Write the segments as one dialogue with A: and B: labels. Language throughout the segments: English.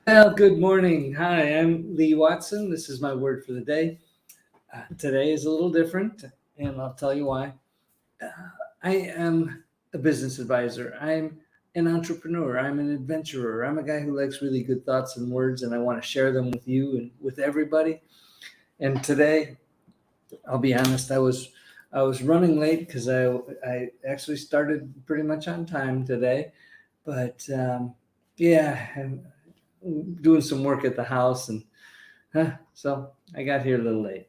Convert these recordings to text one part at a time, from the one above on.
A: Well, good morning. Hi, I'm Lee Watson. This is my word for the day. Today is a little different, and I'll tell you why. Uh, I am a business advisor. I'm an entrepreneur. I'm an adventurer. I'm a guy who likes really good thoughts and words, and I want to share them with you and with everybody. And today, I'll be honest, I was running late because I actually started pretty much on time today, but yeah, I'm doing some work at the house and so I got here a little late.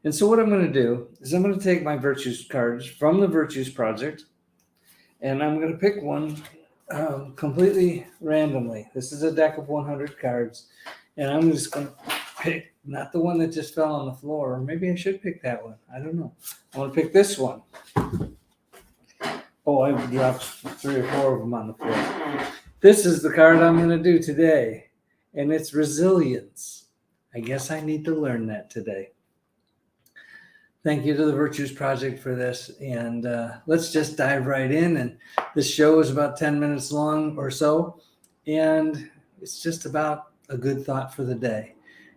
A: And so what I'm going to do is I'm going to take my virtues cards from the Virtues Project, and I'm going to pick one completely randomly. This is a deck of 100 cards, and I'm just going to pick not the one that just fell on the floor, or maybe I should pick that one. I don't know. I want to pick this one. Oh, I dropped 3 or 4 of them on the floor. This is the card I'm going to do today, and it's resilience. I guess I need to learn that today. Thank you to the Virtues Project for this. And let's just dive right in. And this show is about 10 minutes long or so. And it's just about a good thought for the day.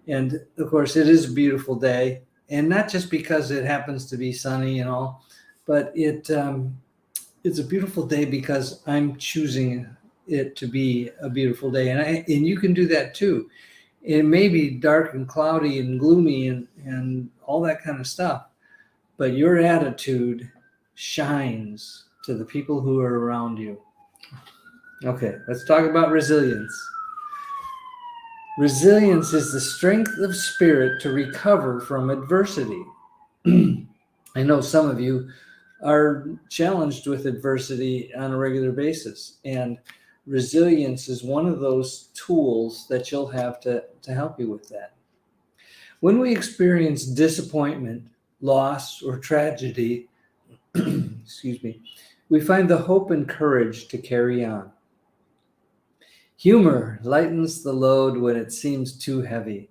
A: And of course, it is a beautiful day. And not just because it happens to be sunny and all, but it's a beautiful day because I'm choosing it to be a beautiful day. And you can do that too. It may be dark and cloudy and gloomy and all that kind of stuff, but your attitude shines to the people who are around you. Okay, let's talk about resilience. Resilience is the strength of spirit to recover from adversity. I know some of you are challenged with adversity on a regular basis, and resilience is one of those tools that you'll have to help you with that. When we experience disappointment, loss, or tragedy, excuse me, we find the hope and courage to carry on. Humor lightens the load when it seems too heavy.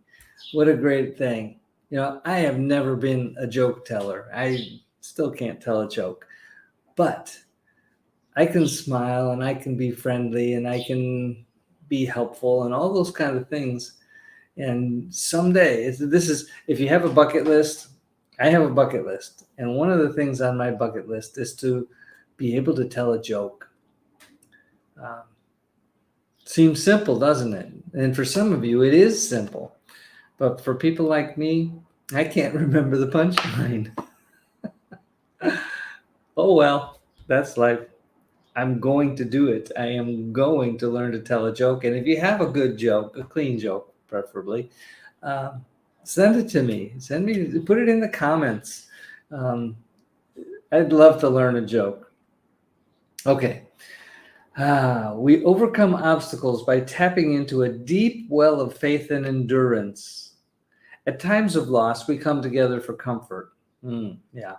A: What a great thing. I have never been a joke teller. I still can't tell a joke, but I can smile and I can be friendly and I can be helpful and all those kind of things. And someday, this is, if you have a bucket list, I have a bucket list. And one of the things on my bucket list is to be able to tell a joke. Um, Seems simple, doesn't it? And for some of you, it is simple. But for people like me, I can't remember the punchline. Oh, well, that's life. I'm going to do it. I am going to learn to tell a joke. And if you have a good joke, a clean joke, preferably, um, send it to me. Put it in the comments. Um, I'd love to learn a joke. Okay. We overcome obstacles by tapping into a deep well of faith and endurance. At times of loss, we come together for comfort. Yeah.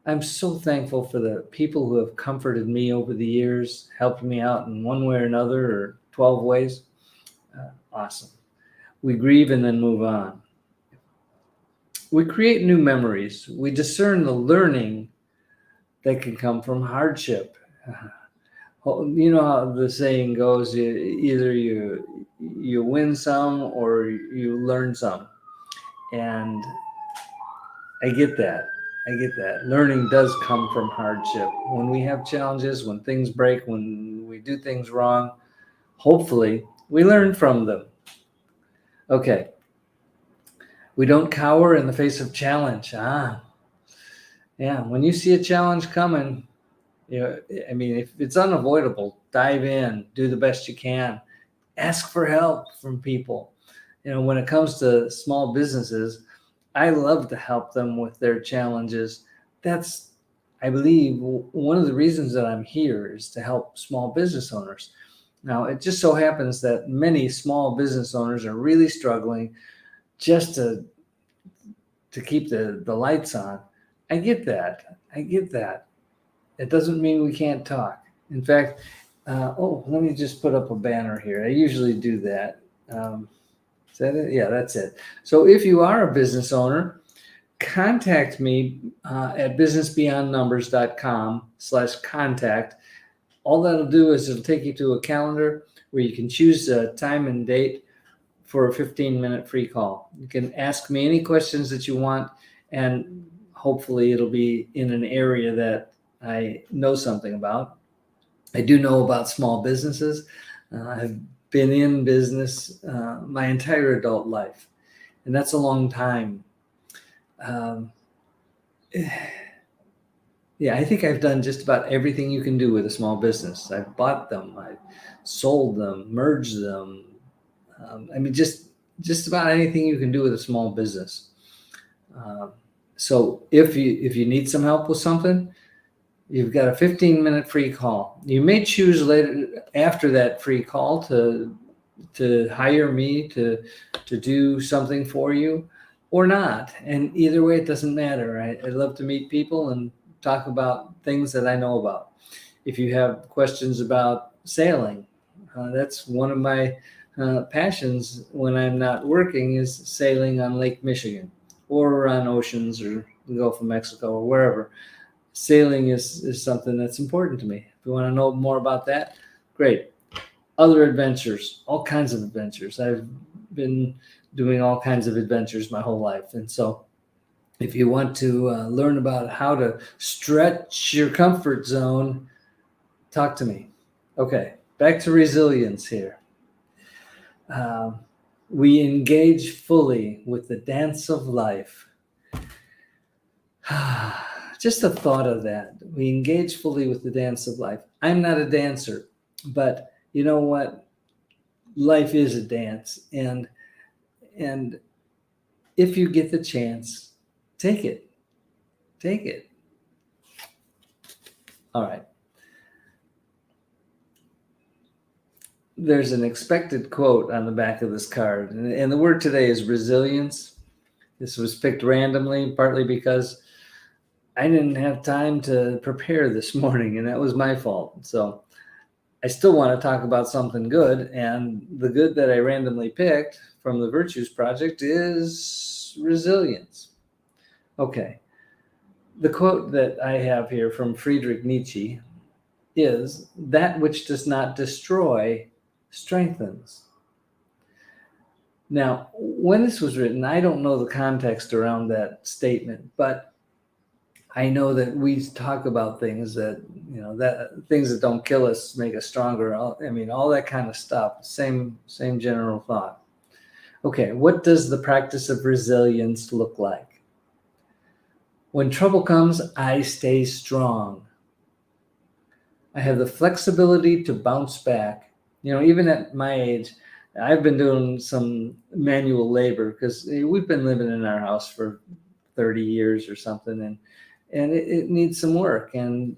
A: I'm so thankful for the people who have comforted me over the years, helped me out in one way or another, or 12 ways. Awesome. We grieve and then move on. We create new memories. We discern the learning that can come from hardship. You know how the saying goes, either you win some or you learn some. And I get that. Learning does come from hardship. When we have challenges, when things break, when we do things wrong, hopefully we learn from them. Okay. We don't cower in the face of challenge. Yeah. When you see a challenge coming, if it's unavoidable, dive in, do the best you can, ask for help from people. When it comes to small businesses, I love to help them with their challenges. That's, I believe, one of the reasons that I'm here is to help small business owners. Now, it just so happens that many small business owners are really struggling just to keep the lights on. I get that. It doesn't mean we can't talk. In fact, let me just put up a banner here. I usually do that. Is that it? Yeah, that's it. So if you are a business owner, contact me at businessbeyondnumbers.com/contact. All that'll do is it'll take you to a calendar where you can choose a time and date for a 15-minute free call. You can ask me any questions that you want, and hopefully it'll be in an area that I know something about. I do know about small businesses. I've been in business my entire adult life, and that's a long time. Yeah, I think I've done just about everything you can do with a small business. I've bought them, I've sold them, merged them. I mean, just about anything you can do with a small business. So if you need some help with something, you've got a 15-minute free call. You may choose later after that free call to hire me to do something for you or not. And either way, it doesn't matter. I love to meet people and talk about things that I know about. If you have questions about sailing, that's one of my passions when I'm not working, is sailing on Lake Michigan or on oceans or the Gulf of Mexico or wherever. Sailing is something that's important to me. If you want to know more about that, great. Other adventures, all kinds of adventures. I've been doing all kinds of adventures my whole life. And so if you want to learn about how to stretch your comfort zone, talk to me. Okay, back to resilience here. We engage fully with the dance of life. Just the thought of that. We engage fully with the dance of life. I'm not a dancer, but you know what? Life is a dance. And if you get the chance, take it. Take it. All right. There's an expected quote on the back of this card. And the word today is resilience. This was picked randomly, partly because I didn't have time to prepare this morning, and that was my fault. So I still want to talk about something good, and the good that I randomly picked from the Virtues Project is resilience. Okay. The quote that I have here from Friedrich Nietzsche is, "That which does not destroy strengthens." Now, when this was written, I don't know the context around that statement, but I know that we talk about things that, that things that don't kill us make us stronger. I mean, all that kind of stuff. Same general thought. Okay, what does the practice of resilience look like? When trouble comes, I stay strong. I have the flexibility to bounce back. Even at my age, I've been doing some manual labor because we've been living in our house for 30 years or something, and it needs some work. And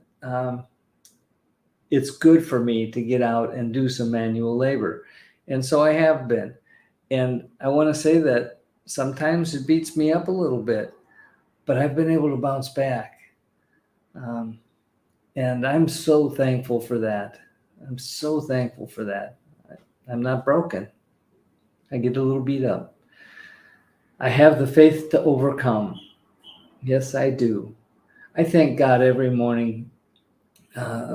A: it's good for me to get out and do some manual labor. And so I have been. And I want to say that sometimes it beats me up a little bit, but I've been able to bounce back. And I'm so thankful for that. I'm so thankful for that. I'm not broken. I get a little beat up. I have the faith to overcome. Yes, I do. I thank God every morning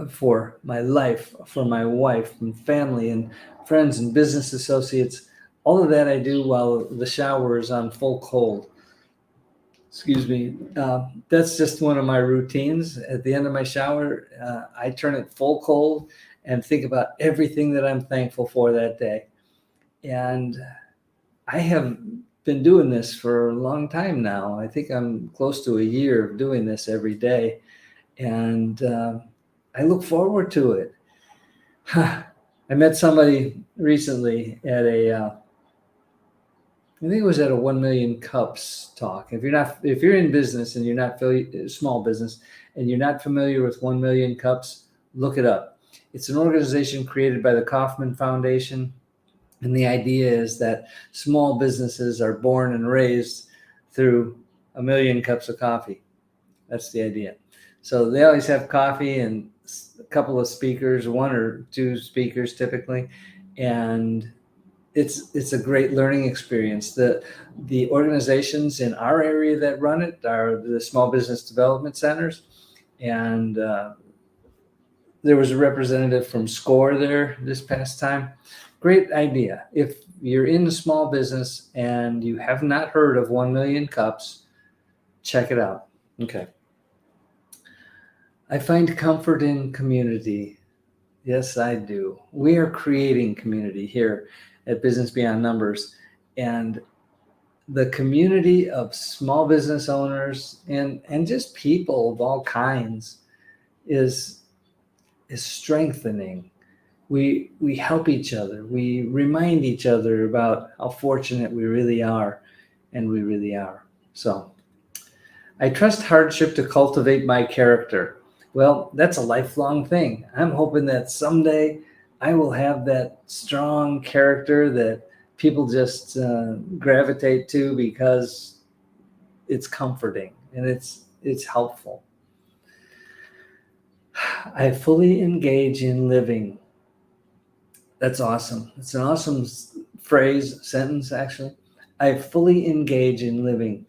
A: for my life, for my wife and family and friends and business associates. All of that I do while the shower is on full cold. Excuse me. That's just one of my routines. At the end of my shower, I turn it full cold and think about everything that I'm thankful for that day. And I have been doing this for a long time now. I think I'm close to a year of doing this every day. And I look forward to it. I met somebody recently at I think it was at a 1 Million Cups talk. If you're in business and you're not small business and you're not familiar with 1 Million Cups, look it up. It's an organization created by the Kauffman Foundation. And the idea is that small businesses are born and raised through 1 million cups of coffee. That's the idea. So they always have coffee and a couple of speakers, 1 or 2 speakers typically. And it's a great learning experience. The organizations in our area that run it are the small business development centers, and There was a representative from SCORE there this past time. Great idea. If you're in a small business and you have not heard of 1 Million Cups, check it out. Okay. I find comfort in community. Yes, I do. We are creating community here at Business Beyond Numbers, and the community of small business owners and just people of all kinds is strengthening. We help each other. We remind each other about how fortunate we really are, and we really are. So I trust hardship to cultivate my character. Well, that's a lifelong thing. I'm hoping that someday I will have that strong character that people just gravitate to because it's comforting and it's helpful. I fully engage in living. That's awesome. It's an awesome sentence, actually. I fully engage in living.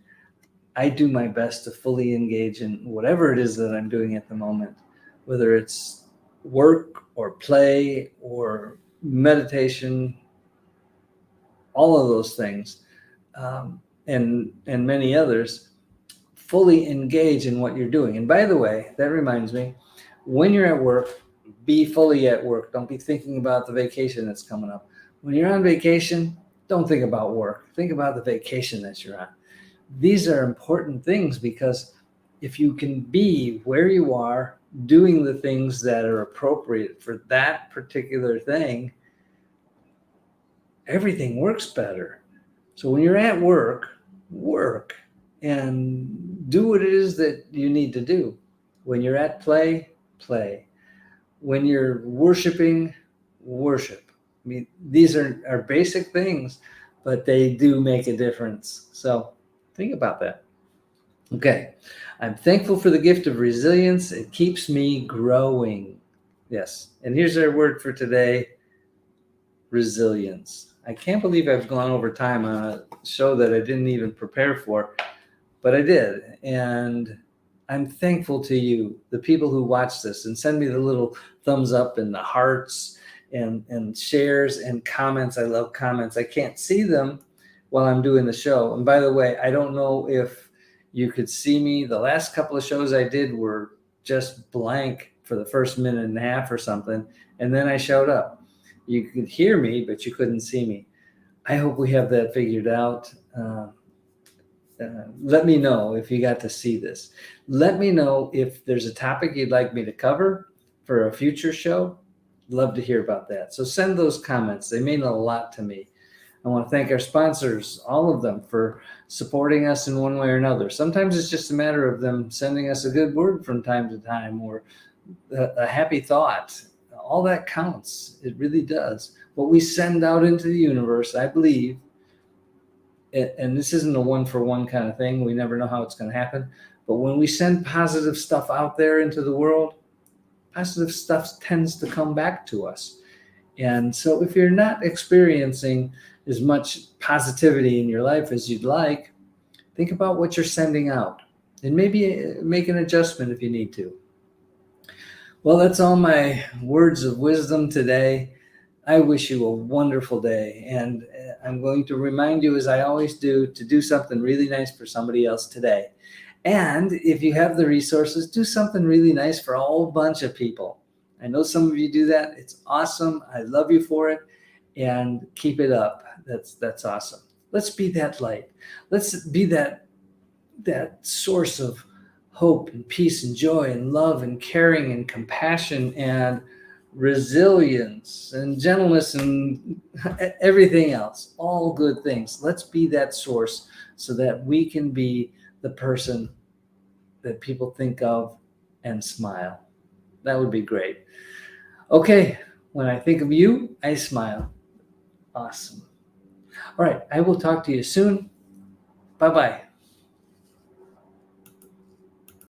A: I do my best to fully engage in whatever it is that I'm doing at the moment, whether it's work or play or meditation, all of those things, and many others. Fully engage in what you're doing. And by the way, that reminds me, when you're at work, be fully at work. Don't be thinking about the vacation that's coming up. When you're on vacation, don't think about work. Think about the vacation that you're on. These are important things because if you can be where you are, doing the things that are appropriate for that particular thing, everything works better. So when you're at work, work and do what it is that you need to do. When you're at play, play. When you're worshiping, worship. I mean, these are basic things, but they do make a difference. So think about that. Okay. I'm thankful for the gift of resilience. It keeps me growing. Yes. And here's our word for today, resilience. I can't believe I've gone over time on a show that I didn't even prepare for, but I did. And I'm thankful to you, the people who watch this and send me the little thumbs up and the hearts and shares and comments. I love comments. I can't see them while I'm doing the show. And by the way, I don't know if you could see me. The last couple of shows I did were just blank for the first minute and a half or something. And then I showed up. You could hear me, but you couldn't see me. I hope we have that figured out. Let me know if you got to see this. Let me know if there's a topic you'd like me to cover for a future show. Love to hear about that. So send those comments. They mean a lot to me. I want to thank our sponsors, all of them, for supporting us in one way or another. Sometimes it's just a matter of them sending us a good word from time to time or a happy thought. All that counts. It really does. What we send out into the universe, I believe, and this isn't a one-for-one kind of thing. We never know how it's going to happen. But when we send positive stuff out there into the world, positive stuff tends to come back to us. And so if you're not experiencing as much positivity in your life as you'd like, think about what you're sending out and maybe make an adjustment if you need to. Well, that's all my words of wisdom today. I wish you a wonderful day. And I'm going to remind you, as I always do, to do something really nice for somebody else today. And if you have the resources, do something really nice for a whole bunch of people. I know some of you do that. It's awesome. I love you for it. And keep it up. That's awesome. Let's be that light. Let's be that source of hope and peace and joy and love and caring and compassion and resilience and gentleness and everything else, all good things. Let's be that source so that we can be the person that people think of and smile. That would be great. Okay, when I think of you, I smile. Awesome. All right, I will talk to you soon. Bye-bye.